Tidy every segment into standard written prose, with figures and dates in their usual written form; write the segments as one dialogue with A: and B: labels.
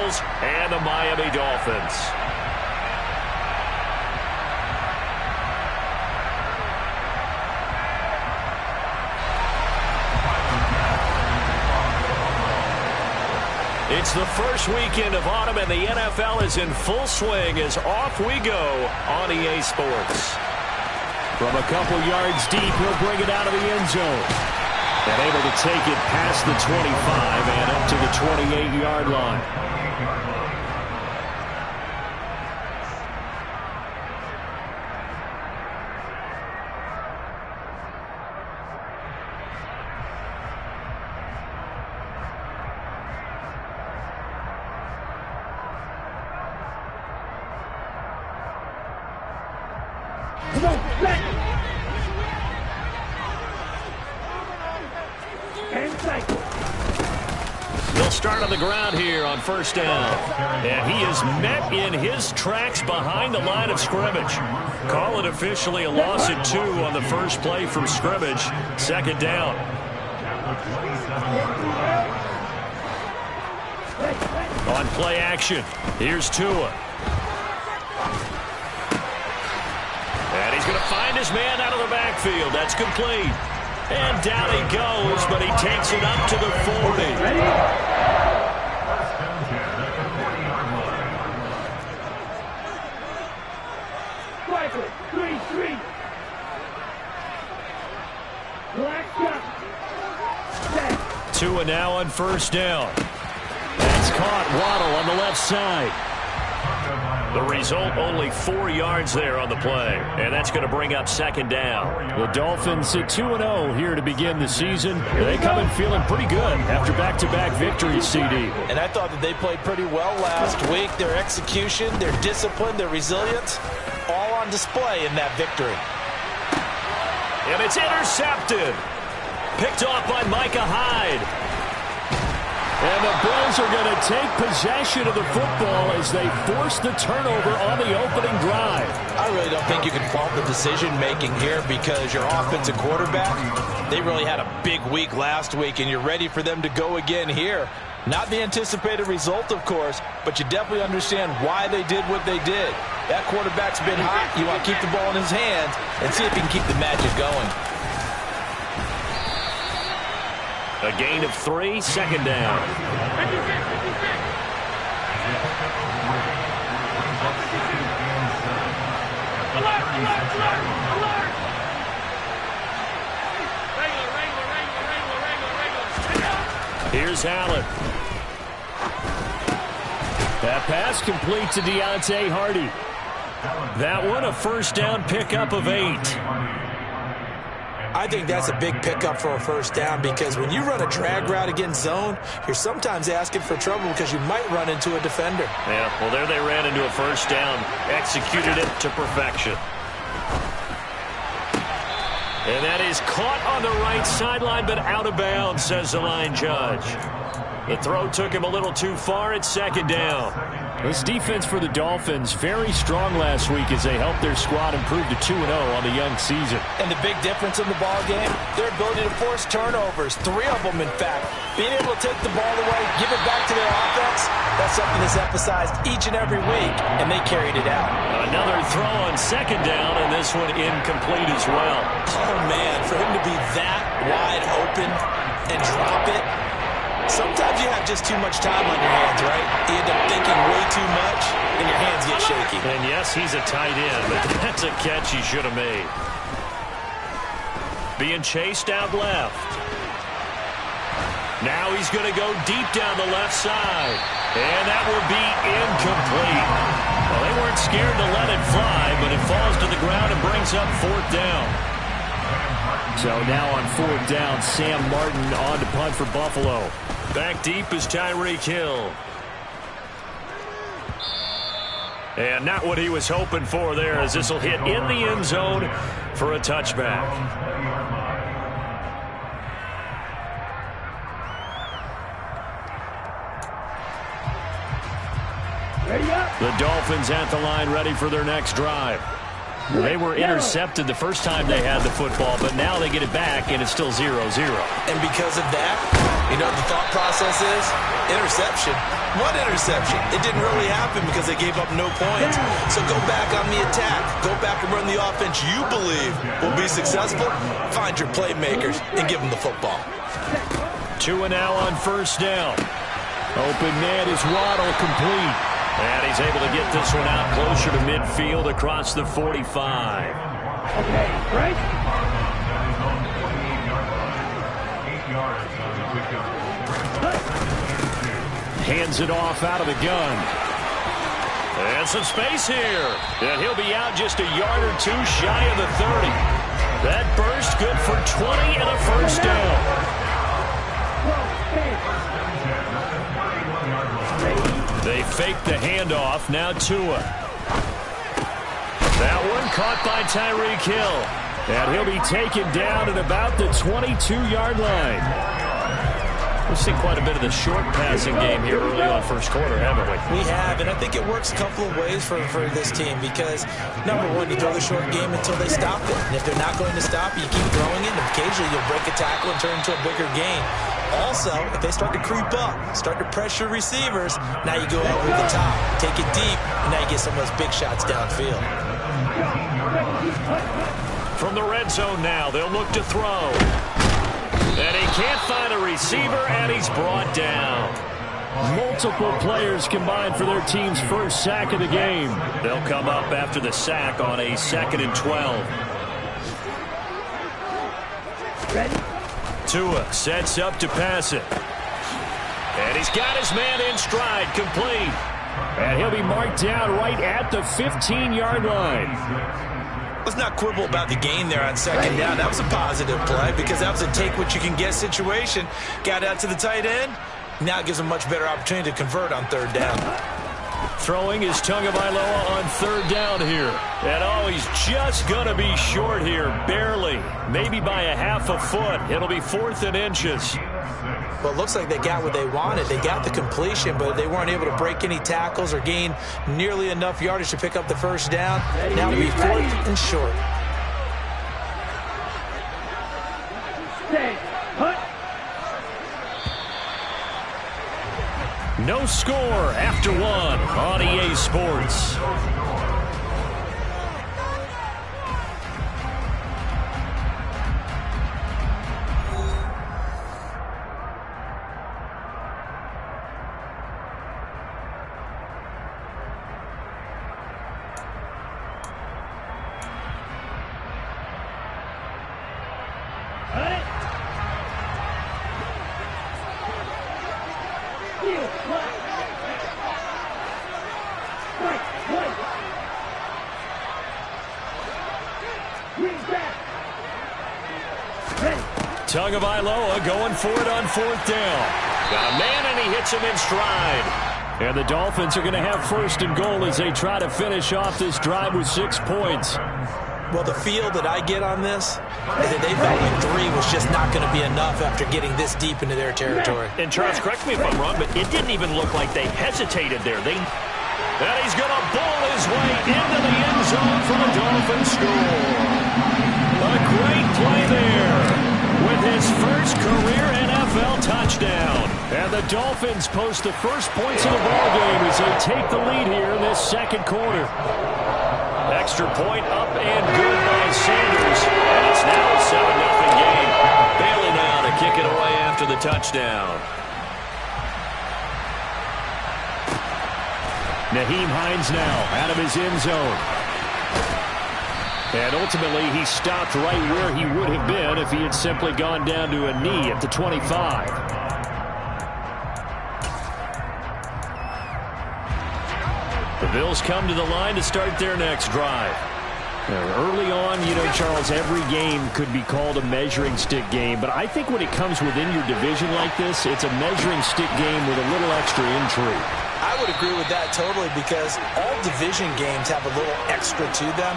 A: Eagles and the Miami Dolphins. It's the first weekend of autumn, and the NFL is in full swing as off we go on EA Sports.
B: From a couple yards deep, he'll bring it out of the end zone. And able to take it past the 25 and up to the 28-yard line.
A: They'll start on the ground here on first down. And he is met in his tracks behind the line of scrimmage. Call it officially a loss at 2 on the first play from scrimmage. Second down. On play action, here's Tua. And he's going to find his man out of the backfield. That's complete. And down he goes, but he takes it up to the 40. Tua now on first down. That's caught. Waddle on the left side. The result, only 4 yards there on the play. And that's going to bring up second down.
B: The Dolphins at 2-0 here to begin the season. They come in feeling pretty good after back-to-back victories, CD.
C: And I thought that they played pretty well last week. Their execution, their discipline, their resilience, all on display in that victory.
A: And it's intercepted. Picked off by Micah Hyde.
B: And the Bills are going to take possession of the football as they force the turnover on the opening drive.
C: I really don't think you can fault the decision-making here because your offensive quarterback, they really had a big week last week, and you're ready for them to go again here. Not the anticipated result, of course, but you definitely understand why they did what they did. That quarterback's been hot. You want to keep the ball in his hands and see if he can keep the magic going.
A: A gain of 3, second down. Here's Allen.
B: That pass complete to Deontay Hardy.
A: That one a first down pickup of 8.
C: I think that's a big pickup for a first down because when you run a drag route against zone, you're sometimes asking for trouble because you might run into a defender.
A: Yeah, well, there they ran into a first down, executed it to perfection. And that is caught on the right sideline, but out of bounds, says the line judge. The throw took him a little too far at second down.
B: This defense for the Dolphins very strong last week as they helped their squad improve to 2-0 on the young season.
C: And the big difference in the ball game, their ability to force turnovers, 3 of them in fact. Being able to take the ball away, give it back to their offense, that's something that's emphasized each and every week, and they carried it out.
A: Another throw on second down, and this one incomplete as well.
C: Oh man, for him to be that wide open and drop it, sometimes you have just too much time on your hands, right? You end up thinking way too much, and your hands get shaky.
A: And yes, he's a tight end, but that's a catch he should have made. Being chased out left. Now he's going to go deep down the left side. And that will be incomplete. Well, they weren't scared to let it fly, but it falls to the ground and brings up fourth down.
B: So now on fourth down, Sam Martin on to punt for Buffalo.
A: Back deep is Tyreek Hill. And not what he was hoping for there, as this will hit in the end zone for a touchback. The Dolphins at the line, ready for their next drive. They were intercepted the first time they had the football, but now they get it back, and it's still 0-0.
C: And because of that, you know what the thought process is? Interception. What interception? It didn't really happen because they gave up no points. So go back on the attack. Go back and run the offense you believe will be successful. Find your playmakers and give them the football.
A: 2 now on first down. Open man is Waddle, complete. And he's able to get this one out closer to midfield across the 45.
D: Okay, right?
A: Hands it off out of the gun. And some space here. And he'll be out just a yard or two shy of the 30. That burst good for 20 and a first down. They fake the handoff. Now Tua. That one caught by Tyreek Hill. And he'll be taken down at about the 22-yard line. We've seen quite a bit of the short passing game here early on first quarter, haven't we?
C: We have, and I think it works a couple of ways for this team because, number one, you throw the short game until they stop it. And if they're not going to stop it, you keep throwing it, and occasionally you'll break a tackle and turn into a bigger gain. Also, if they start to creep up, start to pressure receivers, now you go over the top, take it deep, and now you get some of those big shots downfield.
A: From the red zone now, they'll look to throw. And he can't find a receiver, and he's brought down. Multiple players combined for their team's first sack of the game. They'll come up after the sack on a 2nd and 12.
D: Ready?
A: Tua sets up to pass it. And he's got his man in stride, complete. And he'll be marked down right at the 15-yard line.
C: Let's not quibble about the gain there on second down. That was a positive play because that was a take-what-you-can-get situation. Got out to the tight end. Now it gives them a much better opportunity to convert on third down.
A: Throwing is Tagovailoa on third down here. And oh, he's just going to be short here, barely. Maybe by a half a foot. It'll be 4th and inches.
C: Well, it looks like they got what they wanted. They got the completion, but they weren't able to break any tackles or gain nearly enough yardage to pick up the first down. Now it'll be 4th and short.
D: Stay put.
A: No score after one on EA Sports. Tagovailoa going for it on 4th down. Got a man, and he hits him in stride. And the Dolphins are going to have 1st and goal as they try to finish off this drive with 6 points.
C: Well, the feel that I get on this is that they felt like 3 was just not going to be enough after getting this deep into their territory.
A: And Charles, correct me if I'm wrong, but it didn't even look like they hesitated there. And he's going to bowl his way into the end zone for the Dolphins score. A great play there with his first career NFL touchdown. And the Dolphins post the first points of the ballgame as they take the lead here in this second quarter. Extra point up and good by Sanders. And it's now a 7-0 game. Bailey now to kick it away after the touchdown. Nyheim Hines now out of his end zone. And ultimately, he stopped right where he would have been if he had simply gone down to a knee at the 25. The Bills come to the line to start their next drive. Early on, you know, Charles, every game could be called a measuring stick game. But I think when it comes within your division like this, it's a measuring stick game with a little extra intrigue.
C: I would agree with that totally because all division games have a little extra to them.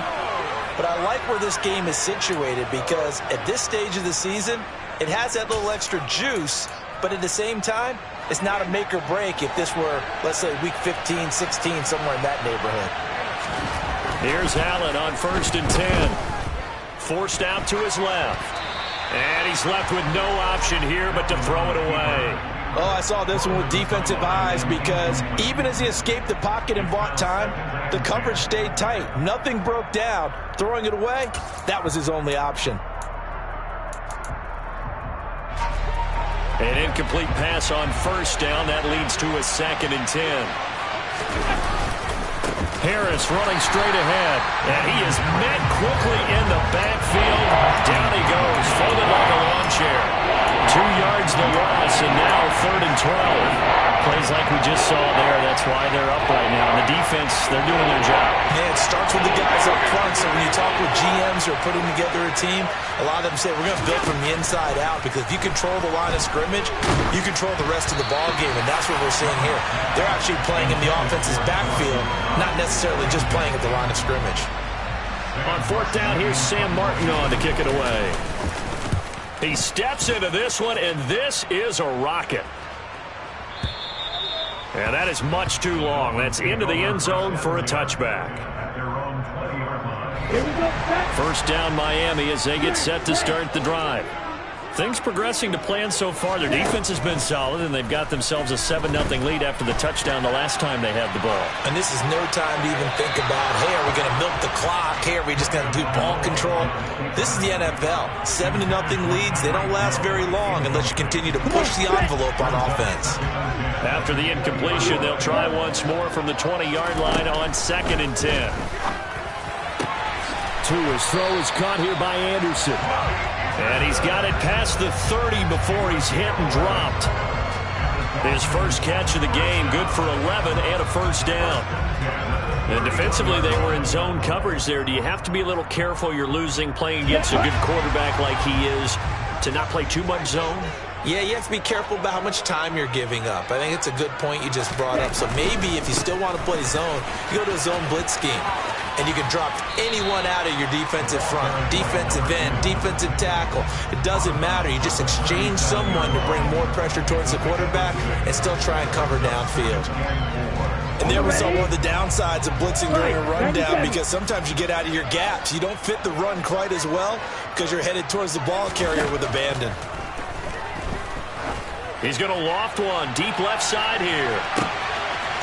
C: But I like where this game is situated because at this stage of the season, it has that little extra juice. But at the same time, it's not a make or break if this were, let's say, week 15, 16, somewhere in that neighborhood.
A: Here's Allen on 1st and 10. Forced out to his left. And he's left with no option here but to throw it away.
C: Oh, I saw this one with defensive eyes because even as he escaped the pocket and bought time, the coverage stayed tight. Nothing broke down. Throwing it away, that was his only option.
A: An incomplete pass on 1st down. That leads to a 2nd and 10. Harris running straight ahead. And he is met quickly in the backfield. Down he goes, folded like a lawn chair. 2 yards the loss, and now 3rd and 12. Plays like we just saw there. That's why they're up right now. And the defense, they're doing their job.
C: Yeah, it starts with the guys up front. So when you talk with GMs who are putting together a team, a lot of them say we're going to build from the inside out because if you control the line of scrimmage, you control the rest of the ball game, and that's what we're seeing here. They're actually playing in the offense's backfield, not necessarily just playing at the line of scrimmage.
A: On 4th down, here's Sam Martin on to kick it away. He steps into this one, and this is a rocket. And that is much too long. That's into the end zone for a touchback.
D: Here we go.
A: 1st down Miami as they get set to start the drive. Things progressing to plan so far. Their defense has been solid, and they've got themselves a 7-0 lead after the touchdown the last time they had the ball.
C: And this is no time to even think about, hey, are we going to milk the clock? Hey, are we just going to do ball control? This is the NFL. 7-0 leads, they don't last very long unless you continue to push the envelope on offense.
A: After the incompletion, they'll try once more from the 20-yard line on 2nd and 10. His throw is caught here by Anderson. And he's got it past the 30 before he's hit and dropped. His first catch of the game, good for 11 and a 1st down. And defensively, they were in zone coverage there. Do you have to be a little careful you're losing playing against a good quarterback like he is to not play too much zone?
C: Yeah, you have to be careful about how much time you're giving up. I think it's a good point you just brought up. So maybe if you still want to play zone, you go to a zone blitz scheme. And you can drop anyone out of your defensive front, defensive end, defensive tackle. It doesn't matter. You just exchange someone to bring more pressure towards the quarterback and still try and cover downfield. And there we saw one of the downsides of blitzing during a rundown because sometimes you get out of your gaps. You don't fit the run quite as well because you're headed towards the ball carrier with abandon.
A: He's going to loft one deep left side here.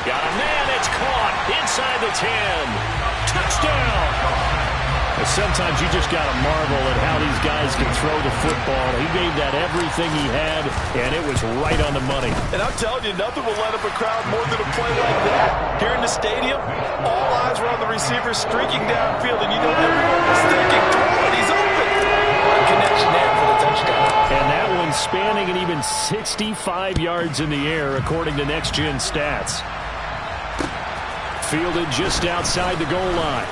A: Got a man, it's caught inside the 10. Touchdown! Sometimes you just got to marvel at how these guys can throw the football. He gave that everything he had, and it was right on the money.
C: And I'm telling you, nothing will let up a crowd more than a play like that. Here in the stadium, all eyes were on the receiver streaking downfield, and you know everyone was thinking, throw it, he's open. What a connection there for the touchdown.
A: And that one spanning an even 65 yards in the air, according to Next Gen Stats. Fielded just outside the goal line.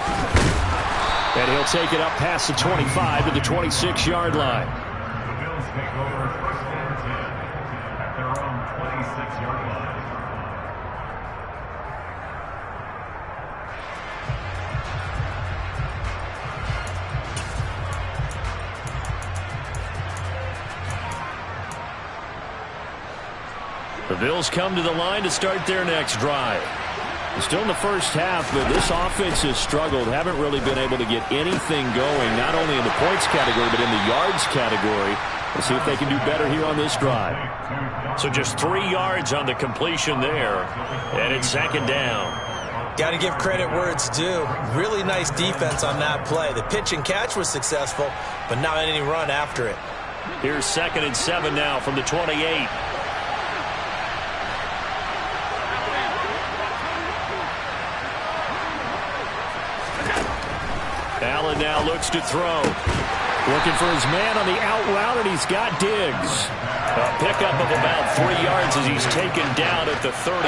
A: And he'll take it up past the 25 to the 26-yard line.
B: The Bills take over 1st and 10 at their own 26-yard line.
A: The Bills come to the line to start their next drive. Still in the first half, but this offense has struggled. Haven't really been able to get anything going, not only in the points category, but in the yards category. Let's see if they can do better here on this drive. So just 3 yards on the completion there, and it's 2nd down.
C: Got to give credit where it's due. Really nice defense on that play. The pitch and catch was successful, but not any run after it.
A: Here's 2nd and 7 now from the 28. Allen now looks to throw. Looking for his man on the out route, and he's got Diggs. A pickup of about 3 yards as he's taken down at the 31.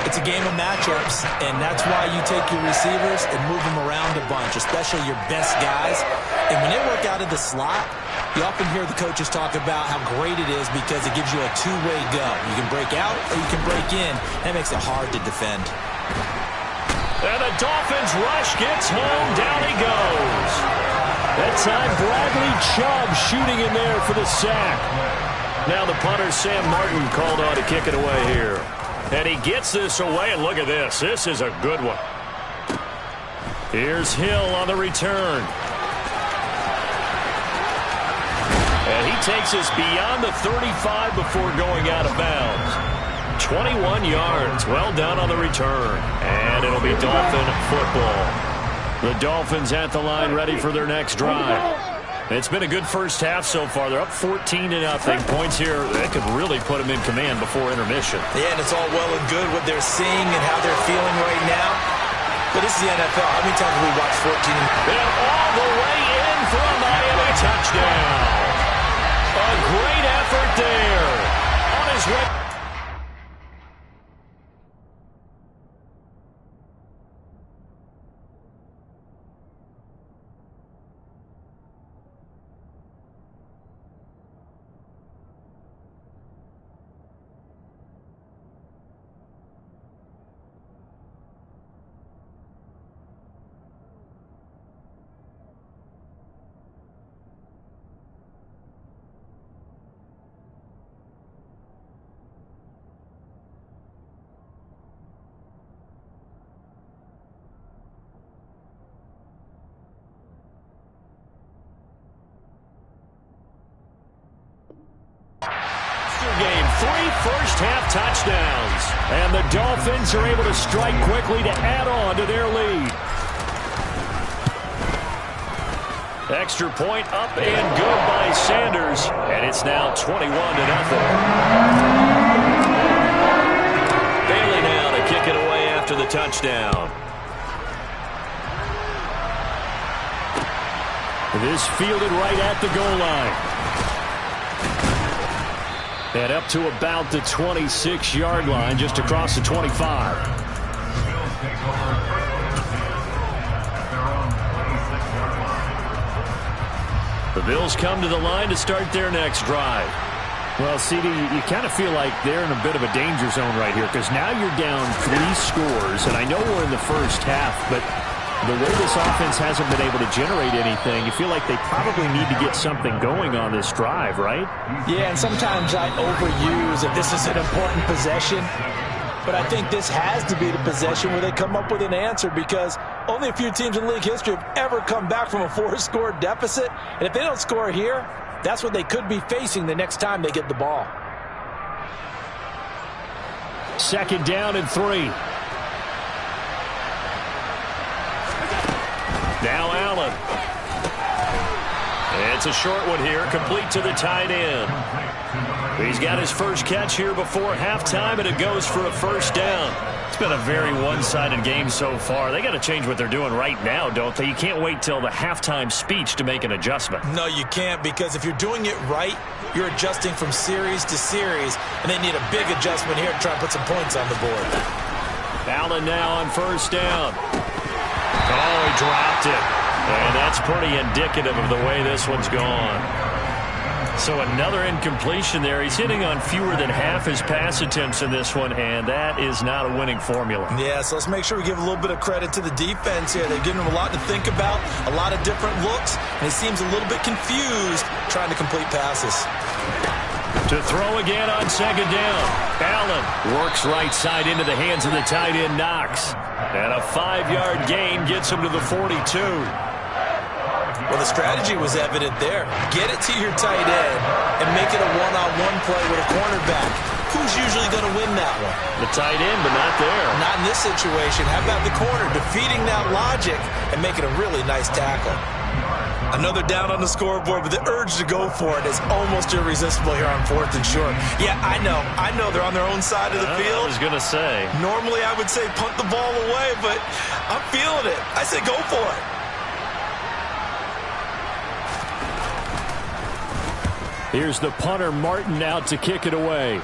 C: It's a game of matchups, and that's why you take your receivers and move them around a bunch, especially your best guys. And when they work out of the slot, you often hear the coaches talk about how great it is because it gives you a two-way go. You can break out or you can break in. That makes it hard to defend.
A: And the Dolphins rush gets home. Down he goes. That time Bradley Chubb shooting in there for the sack. Now the punter Sam Martin called on to kick it away here. And he gets this away, and look at this. This is a good one. Here's Hill on the return. And he takes us beyond the 35 before going out of bounds. 21 yards. Well done on the return. And it'll be Dolphin football. The Dolphins at the line ready for their next drive. It's been a good first half so far. They're up 14-0. Points here that could really put them in command before intermission.
C: Yeah, and it's all well and good what they're seeing and how they're feeling right now. But this is the NFL. How many times have we watched 14?
A: And all the way in for a Miami touchdown. A great effort there. On his way. Game, 3 first-half touchdowns. And the Dolphins are able to strike quickly to add on to their lead. Extra point up and good by Sanders. And it's now 21-0. Bailey now to kick it away after the touchdown. This fielded right at the goal line. And up to about the 26-yard line, just across the 25. The Bills come to the line to start their next drive. Well, CD, you kind of feel like they're in a bit of a danger zone right here because now you're down 3 scores, and I know we're in the first half, but the way this offense hasn't been able to generate anything, you feel like they probably need to get something going on this drive, right?
C: Yeah, and sometimes I overuse if this is an important possession. But I think this has to be the possession where they come up with an answer because only a few teams in league history have ever come back from a 4-score deficit. And if they don't score here, that's what they could be facing the next time they get the ball.
A: 2nd down and 3. Now Allen. It's a short one here, complete to the tight end. He's got his first catch here before halftime, and it goes for a first down. It's been a very one-sided game so far. They got to change what they're doing right now, don't they? You can't wait till the halftime speech to make an adjustment.
C: No, you can't, because if you're doing it right, you're adjusting from series to series, and they need a big adjustment here to try and put some points on the board.
A: Allen now on first down. Oh, he dropped it. And that's pretty indicative of the way this one's gone. So another incompletion there. He's hitting on fewer than half his pass attempts in this one, and that is not a winning formula.
C: Yeah, so let's make sure we give a little bit of credit to the defense here. They've given him a lot to think about, a lot of different looks, and he seems a little bit confused trying to complete passes.
A: To throw again on 2nd down. Allen works right side into the hands of the tight end Knox. And a 5-yard gain gets him to the 42.
C: Well, the strategy was evident there. Get it to your tight end and make it a one-on-one play with a cornerback. Who's usually going to win that one?
A: The tight end, but not there.
C: Not in this situation. How about the corner defeating that logic and making a really nice tackle? Another down on the scoreboard, but the urge to go for it is almost irresistible here on 4th and short. Yeah, I know they're on their own side of the field.
A: I was going to say.
C: Normally I would say punt the ball away, but I'm feeling it. I say go for it.
A: Here's the punter, Martin, out to kick it away.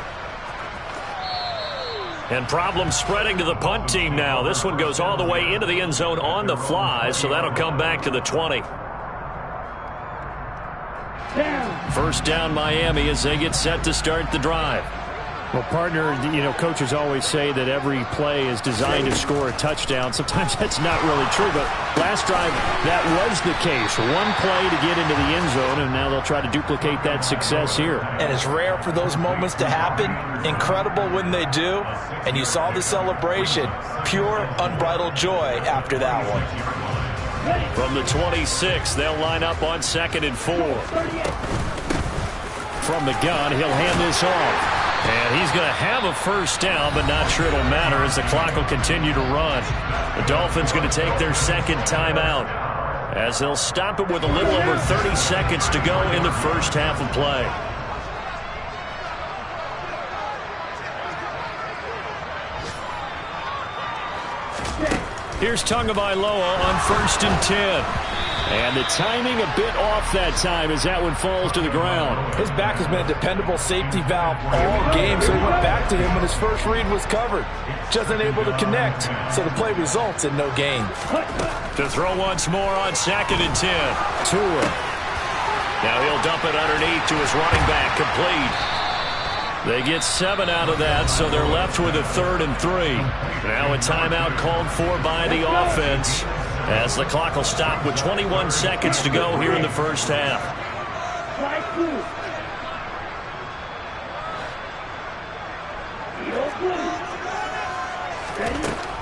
A: And problems spreading to the punt team now. This one goes all the way into the end zone on the fly, so that'll come back to the 20. First down Miami as they get set to start the drive.
B: Well, partner, coaches always say that every play is designed to score a touchdown. Sometimes that's not really true, but last drive, that was the case. One play to get into the end zone, and now they'll try to duplicate that success here.
C: And it's rare for those moments to happen. Incredible when they do. And you saw the celebration. Pure, unbridled joy after that one.
A: From the 26, they'll line up on 2nd and 4.
B: From the gun, he'll hand this off.
A: And he's going to have a first down, but not sure it'll matter as the clock will continue to run. The Dolphins going to take their second timeout as they'll stop it with a little over 30 seconds to go in the first half of play. Here's Tagovailoa on 1st and 10.
B: And the timing a bit off that time as that one falls to the ground.
C: His back has been a dependable safety valve all game, so he went back to him when his first read was covered. Just unable to connect, so the play results in no gain.
A: To throw once more on 2nd and 10.
B: Tua.
A: Now he'll dump it underneath to his running back, complete. They get 7 out of that, so they're left with a 3rd and 3. Now a timeout called for by the offense as the clock will stop with 21 seconds to go here in the first half.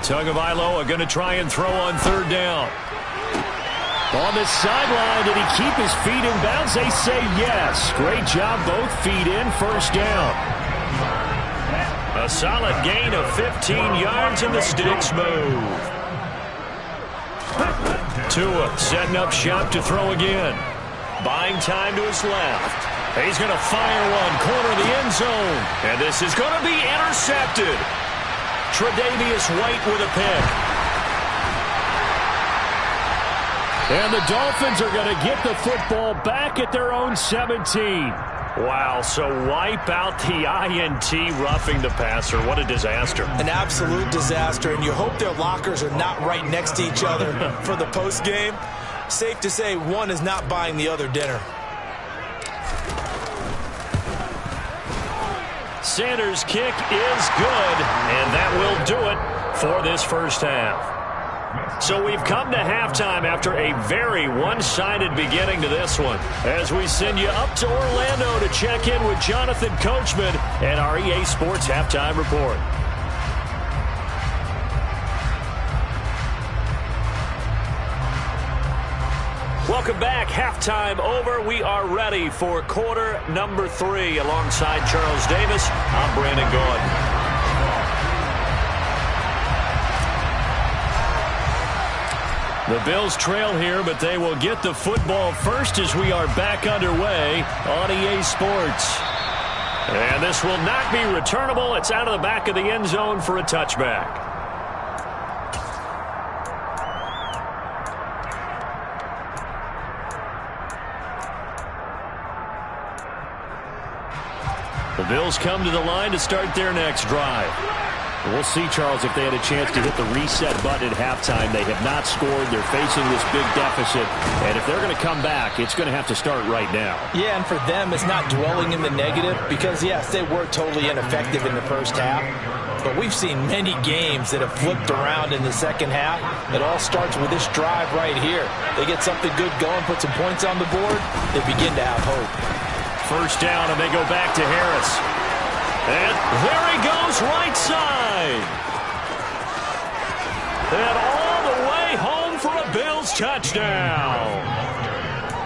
A: Tagovailoa going to try and throw on 3rd down.
B: On the sideline, did he keep his feet in bounds? They say yes. Great job, both feet in, first down.
A: A solid gain of 15 yards and the sticks move. Tua setting up shop to throw again. Buying time to his left. He's going to fire one, corner of the end zone. And this is going to be intercepted. Tre'Davious White with a pick.
B: And the Dolphins are going to get the football back at their own 17.
A: Wow, so wipe out the INT roughing the passer. What a disaster.
C: An absolute disaster, and you hope their lockers are not right next to each other for the postgame. Safe to say one is not buying the other dinner.
A: Sanders' kick is good, and that will do it for this first half. So we've come to halftime after a very one-sided beginning to this one, as we send you up to Orlando to check in with Jonathan Coachman and our EA Sports Halftime Report. Welcome back. Halftime over. We are ready for quarter number 3. Alongside Charles Davis, I'm Brandon Gaudin. The Bills trail here, but they will get the football first as we are back underway on EA Sports. And this will not be returnable. It's out of the back of the end zone for a touchback. The Bills come to the line to start their next drive.
B: We'll see, Charles, if they had a chance to hit the reset button at halftime. They have not scored. They're facing this big deficit. And if they're going to come back, it's going to have to start right now.
C: Yeah, and for them, it's not dwelling in the negative because, yes, they were totally ineffective in the first half. But we've seen many games that have flipped around in the second half. It all starts with this drive right here. They get something good going, put some points on the board, they begin to have hope.
A: First down, and they go back to Harris. And there he goes, right side. And all the way home for a Bills touchdown.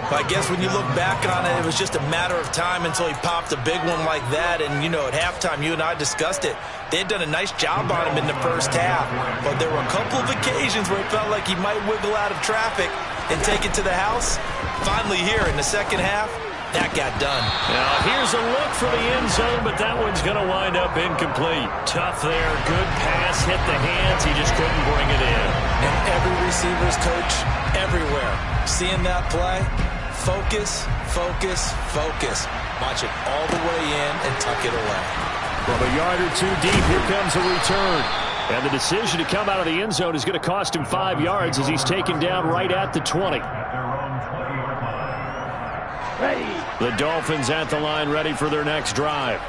C: I guess when you look back on it, it was just a matter of time until he popped a big one like that. And, you know, at halftime, you and I discussed it. They had done a nice job on him in the first half. But there were a couple of occasions where it felt like he might wiggle out of traffic and take it to the house. Finally here in the second half, that got done.
A: Now, here's a look for the end zone, but that one's going to wind up incomplete. Tough there. Good pass. Hit the hands. He just couldn't bring it in.
C: And every receiver's coach everywhere seeing that play, focus, focus, focus. Watch it all the way in and tuck it away.
B: From a yard or two deep, here comes a return. And the decision to come out of the end zone is going to cost him 5 yards as he's taken down right at the 20.
A: The Dolphins at the line ready for their next drive.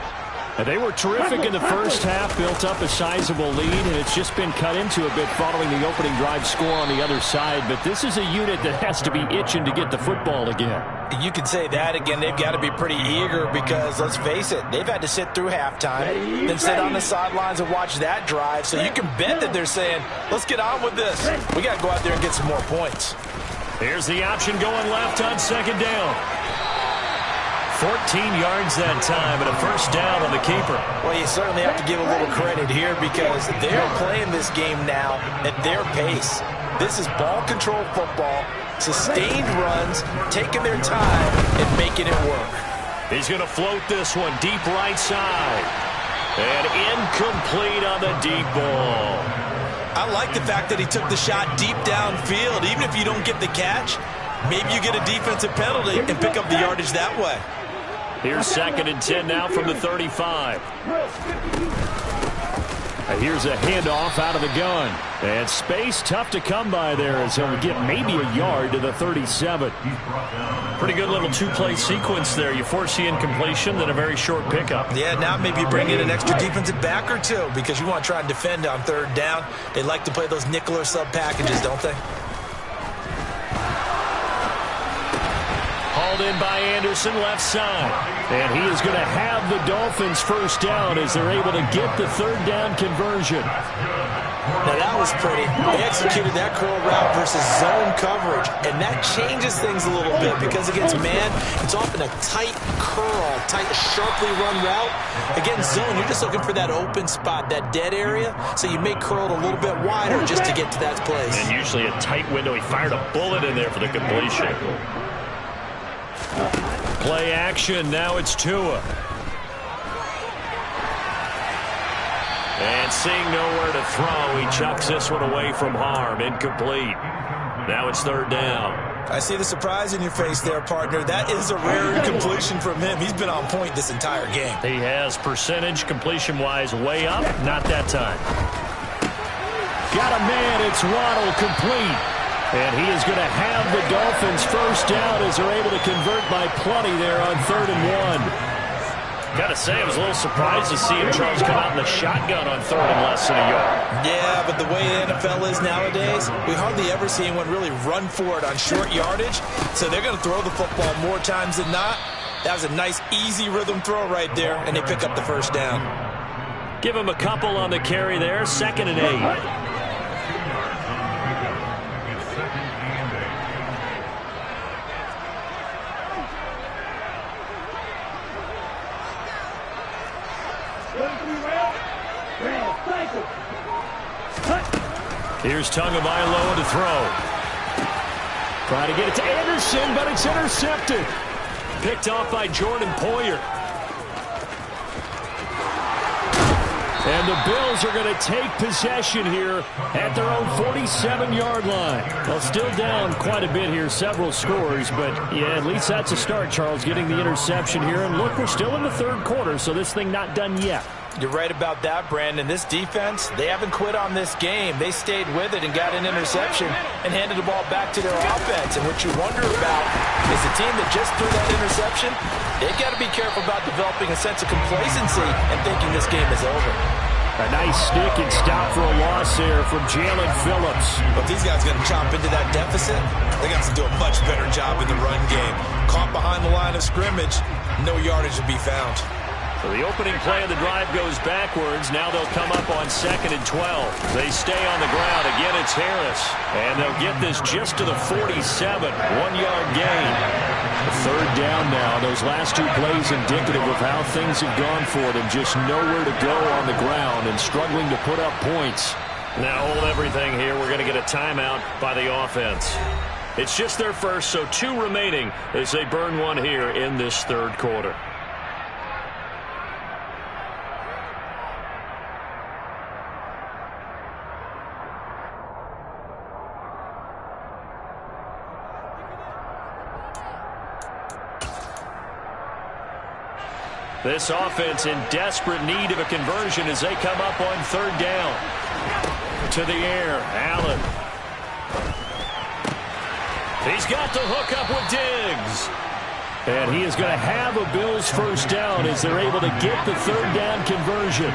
B: And they were terrific in the first half, built up a sizable lead, and it's just been cut into a bit following the opening drive score on the other side. But this is a unit that has to be itching to get the football again.
C: You could say that again. They've got to be pretty eager because, let's face it, they've had to sit through halftime, then sit on the sidelines and watch that drive. So you can bet that they're saying, let's get on with this. We got to go out there and get some more points.
A: Here's the option going left on second down. 14 yards that time and a first down on the keeper.
C: Well, you certainly have to give a little credit here because they're playing this game now at their pace. This is ball control football, sustained runs, taking their time and making it work.
A: He's going to float this one deep right side. And incomplete on the deep ball.
C: I like the fact that he took the shot deep downfield. Even if you don't get the catch, maybe you get a defensive penalty and pick up the yardage that way.
A: Here's 2nd and 10 now from the 35.
B: Here's a handoff out of the gun. And space tough to come by there as he'll get maybe a yard to the 37.
A: Pretty good little two-play sequence there. You force the incompletion, then a very short pickup.
C: Yeah, now maybe you bring in an extra defensive back or two because you want to try and defend on 3rd down. They like to play those nickel or sub packages, don't they?
A: Hauled in by Anderson, left side.
B: And he is going to have the Dolphins first down as they're able to get the 3rd down conversion.
C: Now that was pretty. They executed that curl route versus zone coverage, and that changes things a little bit because against man, it's often a tight curl, tight, sharply run route. Against zone, you're just looking for that open spot, that dead area, so you make curl a little bit wider just to get to that place.
A: And usually a tight window. He fired a bullet in there for the completion. Play action. Now it's Tua. And seeing nowhere to throw, he chucks this one away from harm. Incomplete. Now it's 3rd down.
C: I see the surprise in your face there, partner. That is a rare incompletion from him. He's been on point this entire game.
A: He has percentage completion-wise way up. Not that time.
B: Got a man. It's Waddle complete. And he is going to have the Dolphins first down as they're able to convert by plenty there on 3rd and 1.
A: Got to say, I was a little surprised to see him, Charles, come out in the shotgun on 3rd and less than a yard.
C: Yeah, but the way the NFL is nowadays, we hardly ever see anyone really run for it on short yardage. So they're going to throw the football more times than not. That was a nice, easy rhythm throw right there, and they pick up the first down.
A: Give him a couple on the carry there. 2nd and 8. Here's Tagovailoa to throw.
B: Trying to get it to Anderson, but it's intercepted.
A: Picked off by Jordan Poyer.
B: And the Bills are going to take possession here at their own 47-yard line. Well, still down quite a bit here, several scores, but yeah, at least that's a start, Charles, getting the interception here. And look, we're still in the 3rd quarter, so this thing not done yet.
C: You're right about that, Brandon. This defense, they haven't quit on this game. They stayed with it and got an interception and handed the ball back to their offense. And what you wonder about is the team that just threw that interception, they've got to be careful about developing a sense of complacency and thinking this game is over.
B: A nice stick and stop for a loss there from Jalen Phillips.
C: But these guys got to chop into that deficit. They got to do a much better job in the run game. Caught behind the line of scrimmage, no yardage to be found.
A: So the opening play of the drive goes backwards. Now they'll come up on 2nd and 12. They stay on the ground. Again, it's Harris. And they'll get this just to the 47. 1-yard gain.
B: 3rd down now. Those last 2 plays indicative of how things have gone for them. Just nowhere to go on the ground and struggling to put up points.
A: Now hold everything here. We're going to get a timeout by the offense. It's just their first, so 2 remaining as they burn one here in this 3rd quarter. This offense in desperate need of a conversion as they come up on 3rd down. To the air, Allen. He's got the hook up with Diggs.
B: And he is going to have a Bills first down as they're able to get the 3rd down conversion.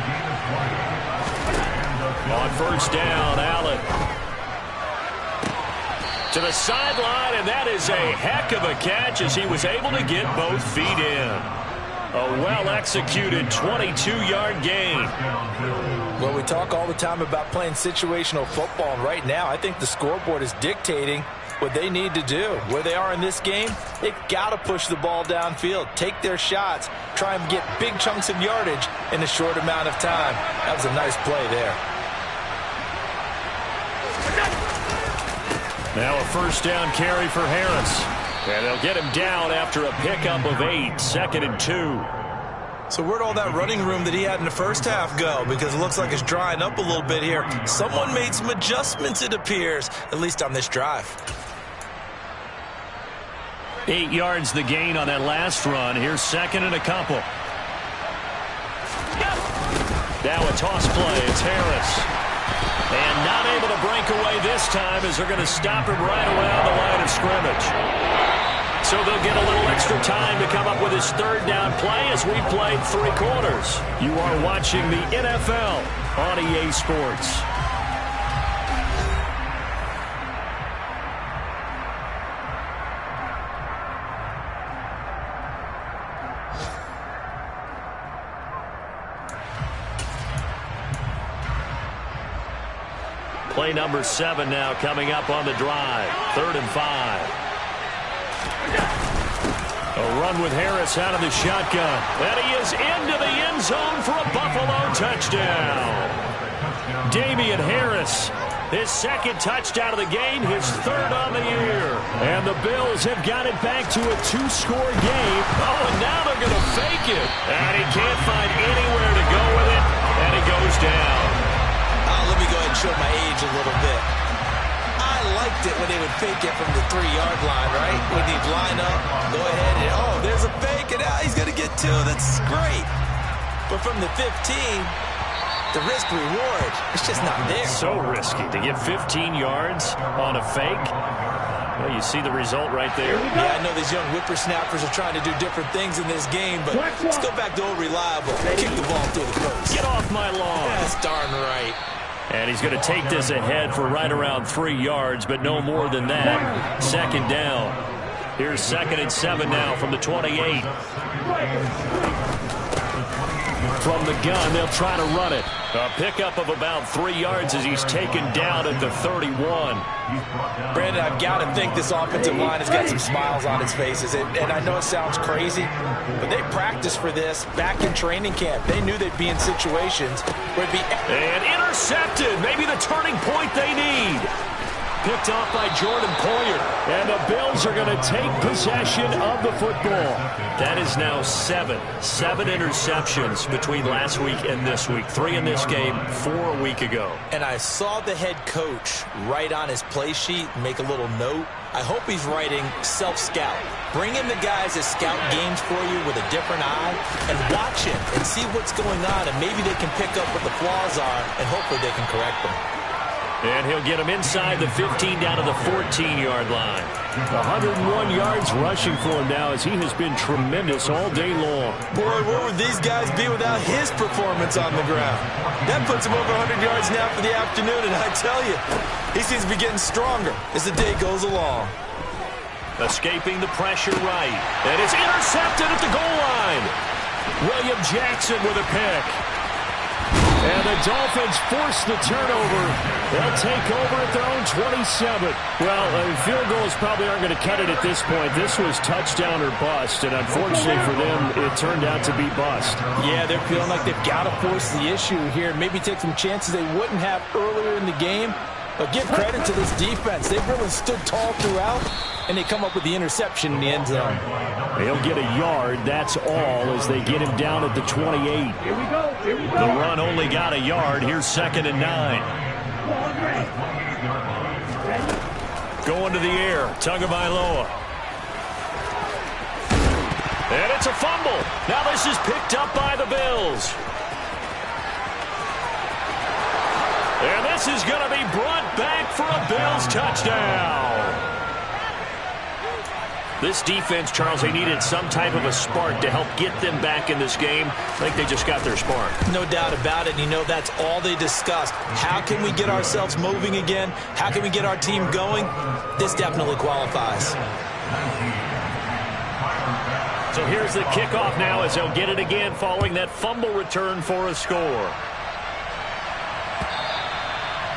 A: On 1st down, Allen. To the sideline, and that is a heck of a catch as he was able to get both feet in. A well-executed 22-yard gain.
C: Well, we talk all the time about playing situational football, and right now I think the scoreboard is dictating what they need to do. Where they are in this game, they've got to push the ball downfield, take their shots, try and get big chunks of yardage in a short amount of time. That was a nice play there.
A: Now a first down carry for Harris. And they'll get him down after a pickup of 8, 2nd and 2.
C: So where'd all that running room that he had in the first half go? Because it looks like it's drying up a little bit here. Someone made some adjustments, it appears, at least on this drive.
A: 8 yards the gain on that last run. Here's 2nd and a couple. Now a toss play. It's Harris. And not able to break away this time as they're going to stop him right around the line of scrimmage. So they'll get a little extra time to come up with his 3rd down play as we played 3 quarters. You are watching the NFL on EA Sports. Play number 7 now coming up on the drive. 3rd and 5. A run with Harris out of the shotgun. And he is into the end zone for a Buffalo touchdown. Damian Harris, his 2nd touchdown of the game, his 3rd on the year. And the Bills have got it back to a 2-score game. Oh, and now they're going to fake it. And he can't find anywhere to go with it. And he goes down.
C: Let me go ahead and show my age a little bit. I liked it when they would fake it from the 3-yard line, right? When they'd line up, go ahead and, oh, there's a fake, and now he's going to get 2. That's great. But from the 15, the risk-reward, it's just not there.
A: So risky to get 15 yards on a fake. Well, you see the result right there.
C: Yeah, I know these young whippersnappers are trying to do different things in this game, but let's go back to old reliable. Kick the ball through the post.
A: Get off my lawn.
C: That's darn right.
A: And he's going to take this ahead for right around 3 yards, but no more than that. 2nd down. Here's 2nd and 7 now from the 28. From the gun, they'll try to run it. A pickup of about 3 yards as he's taken down at the 31.
C: Brandon, I've got to think this offensive line has got some smiles on its faces. And I know it sounds crazy, but they practiced for this back in training camp. They knew they'd be in situations where it'd be...
A: And intercepted. Maybe the turning point they need. Picked off by Jordan Poyer. And the Bills are going to take possession of the football. That is now 7 interceptions between last week and this week. 3 in this game, 4 a week ago.
C: And I saw the head coach write on his play sheet, make a little note. I hope he's writing self-scout. Bring in the guys that scout games for you with a different eye and watch him and see what's going on, and maybe they can pick up what the flaws are, and hopefully they can correct them.
A: And he'll get him inside the 15 down to the 14-yard line. 101 yards rushing for him now as he has been tremendous all day long.
C: Boy, where would these guys be without his performance on the ground? That puts him over 100 yards now for the afternoon, and I tell you, he seems to be getting stronger as the day goes along.
A: Escaping the pressure right. And it's intercepted at the goal line. William Jackson with a pick. And the Dolphins force the turnover. They'll take over at their own 27.
B: Well, field goals probably aren't going to cut it at this point. This was touchdown or bust, and unfortunately for them, it turned out to be bust.
C: Yeah, they're feeling like they've got to force the issue here and maybe take some chances they wouldn't have earlier in the game. But give credit to this defense. They've really stood tall throughout, and they come up with the interception in the end zone.
B: They'll get a yard, that's all, as they get him down at the 28.
D: Here we go.
A: The run only got a yard. Here's 2nd and 9. Going to the air. Tagovailoa. And it's a fumble. Now this is picked up by the Bills. And this is going to be brought back for a Bills touchdown. This defense, Charles, they needed some type of a spark to help get them back in this game. I think they just got their spark.
C: No doubt about it. And you know, that's all they discussed. How can we get ourselves moving again? How can we get our team going? This definitely qualifies.
A: So here's the kickoff now as they'll get it again following that fumble return for a score.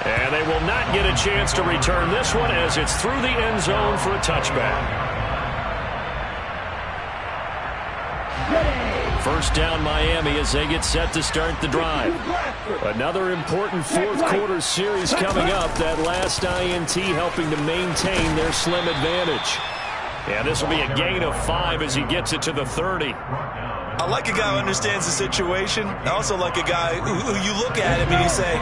A: And they will not get a chance to return this one as it's through the end zone for a touchback. First down Miami as they get set to start the drive. Another important fourth quarter series coming up. That last INT helping to maintain their slim advantage. And this will be a gain of 5 as he gets it to the 30.
C: I like a guy who understands the situation. I also like a guy who you look at him and you say,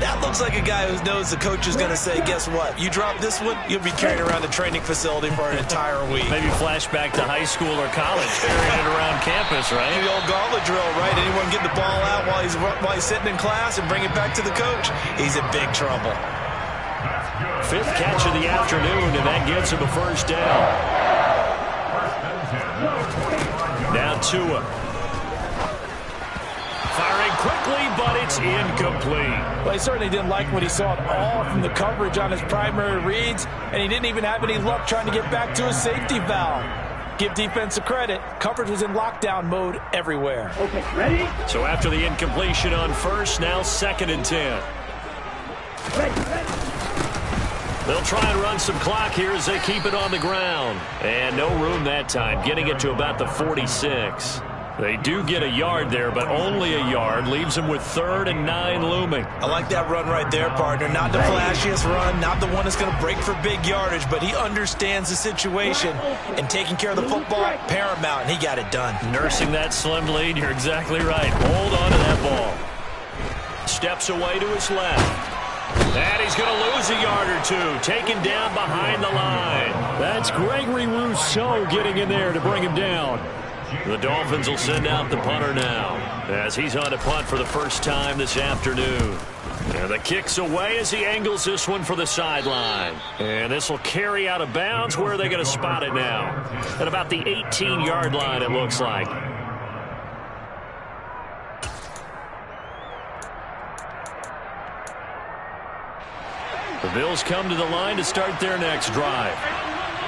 C: that looks like a guy who knows the coach is going to say, guess what? You drop this one, you'll be carrying around the training facility for an entire week.
A: Maybe flashback to high school or college, carrying it around campus, right?
C: The old gauntlet drill, right? Anyone get the ball out while he's sitting in class and bring it back to the coach? He's in big trouble.
A: 5th catch of the afternoon, and that gets him a first down. Now Tua. Firing quickly, but it's incomplete.
C: Well, he certainly didn't like what he saw at all from the coverage on his primary reads, and he didn't even have any luck trying to get back to his safety valve. Give defense a credit. Coverage was in lockdown mode everywhere.
D: Okay, ready?
A: So after the incompletion on first, now 2nd and 10.
D: Ready.
A: They'll try and run some clock here as they keep it on the ground. And no room that time, getting it to about the 46. They do get a yard there, but only a yard. Leaves them with 3rd and 9 looming.
C: I like that run right there, partner. Not the flashiest run, not the one that's going to break for big yardage, but he understands the situation, and taking care of the football, paramount, and he got it done.
A: Nursing that slim lead, you're exactly right. Hold on to that ball. Steps away to his left. And he's going to lose a yard or two, taken down behind the line.
B: That's Gregory Rousseau getting in there to bring him down.
A: The Dolphins will send out the punter now as he's on a punt for the first time this afternoon. And the kick's away as he angles this one for the sideline. And this will carry out of bounds. Where are they going to spot it now? At about the 18-yard line, it looks like. The Bills come to the line to start their next drive.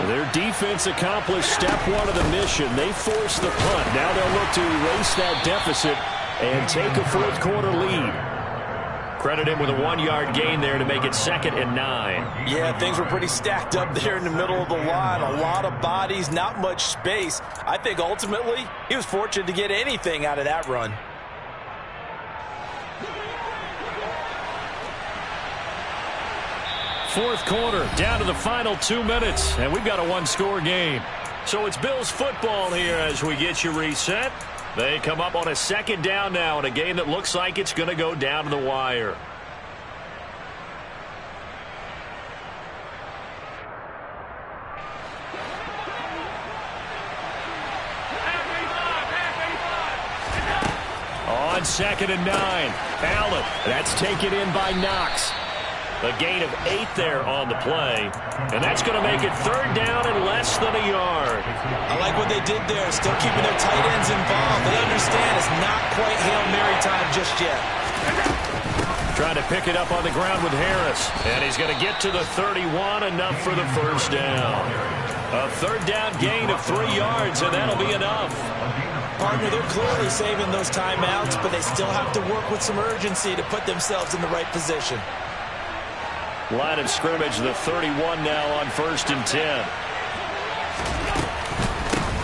A: Their defense accomplished step 1 of the mission. They forced the punt. Now they'll look to erase that deficit and take a fourth quarter lead. Credit him with a 1-yard gain there to make it 2nd and 9.
C: Yeah, things were pretty stacked up there in the middle of the line. A lot of bodies, not much space. I think ultimately he was fortunate to get anything out of that run.
A: Fourth quarter, down to the final 2 minutes, and we've got a 1-score game. So it's Bills football here as we get you reset. They come up on a 2nd down now in a game that looks like it's going to go down to the wire. On 2nd and 9, Allen. That's taken in by Knox. A gain of 8 there on the play. And that's going to make it 3rd down and less than a yard.
C: I like what they did there. Still keeping their tight ends involved. They understand it's not quite Hail Mary time just yet.
A: Trying to pick it up on the ground with Harris. And he's going to get to the 31, enough for the first down. A 3rd down gain of 3 yards, and that'll be enough.
C: Partner, they're clearly saving those timeouts, but they still have to work with some urgency to put themselves in the right position.
A: Line of scrimmage, the 31 now on 1st and 10.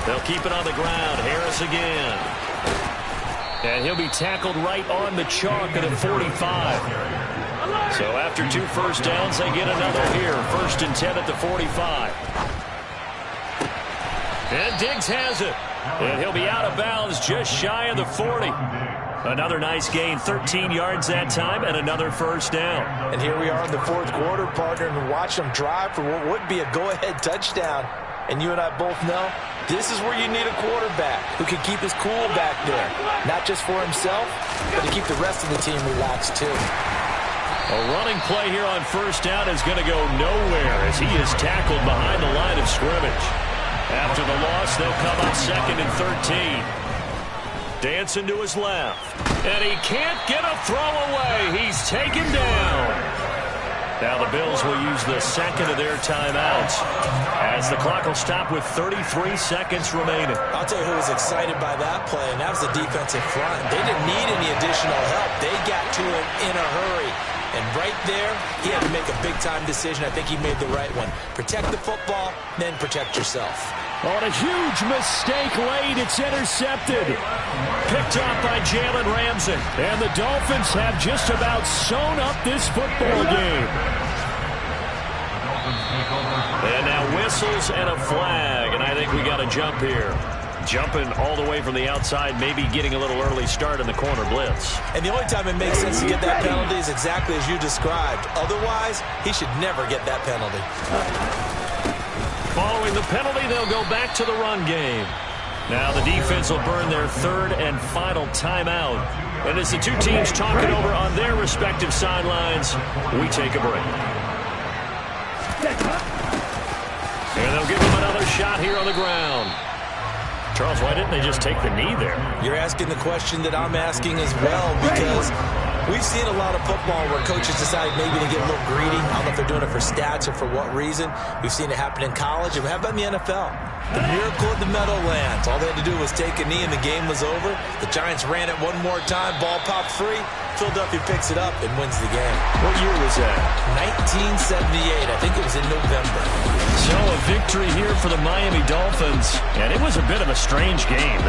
A: They'll keep it on the ground. Harris again. And he'll be tackled right on the chalk at the 45. So after 2 first downs, they get another here. 1st and 10 at the 45. And Diggs has it. And he'll be out of bounds just shy of the 40. Another nice gain, 13 yards that time, and another first down.
C: And here we are in the 4th quarter, partner, and watch them drive for what would be a go-ahead touchdown. And you and I both know this is where you need a quarterback who can keep his cool back there. Not just for himself, but to keep the rest of the team relaxed too.
A: A running play here on first down is going to go nowhere as he is tackled behind the line of scrimmage. After the loss, they'll come up 2nd and 13. Dancing to his left. And he can't get a throw away. He's taken down. Now the Bills will use the 2nd of their timeouts as the clock will stop with 33 seconds remaining.
C: I'll tell you who was excited by that play, and that was the defensive front. They didn't need any additional help. They got to it in a hurry. And right there, he had to make a big-time decision. I think he made the right one. Protect the football, then protect yourself.
B: Oh, and a huge mistake late. It's intercepted. Picked off by Jalen Ramsey. And the Dolphins have just about sewn up this football game.
A: And now whistles and a flag. And I think we got a jump here. Jumping all the way from the outside, maybe getting a little early start in the corner blitz.
C: And the only time it makes sense to get that penalty is exactly as you described. Otherwise, he should never get that penalty.
A: Following the penalty, they'll go back to the run game. Now the defense will burn their third and final timeout. And as the two teams talk it over on their respective sidelines, we take a break. And they'll give them another shot here on the ground. Charles, why didn't they just take the knee there?
C: You're asking the question that I'm asking as well, because we've seen a lot of football where coaches decide maybe to get a little greedy. I don't know if they're doing it for stats or for what reason. We've seen it happen in college, and how about in the NFL? The miracle of the Meadowlands. All they had to do was take a knee, and the game was over. The Giants ran it one more time. Ball popped free. Philadelphia picks it up and wins the game.
A: What year was that?
C: 1978. I think it was in November.
A: So a victory here for the Miami Dolphins, and it was a bit of a strange game.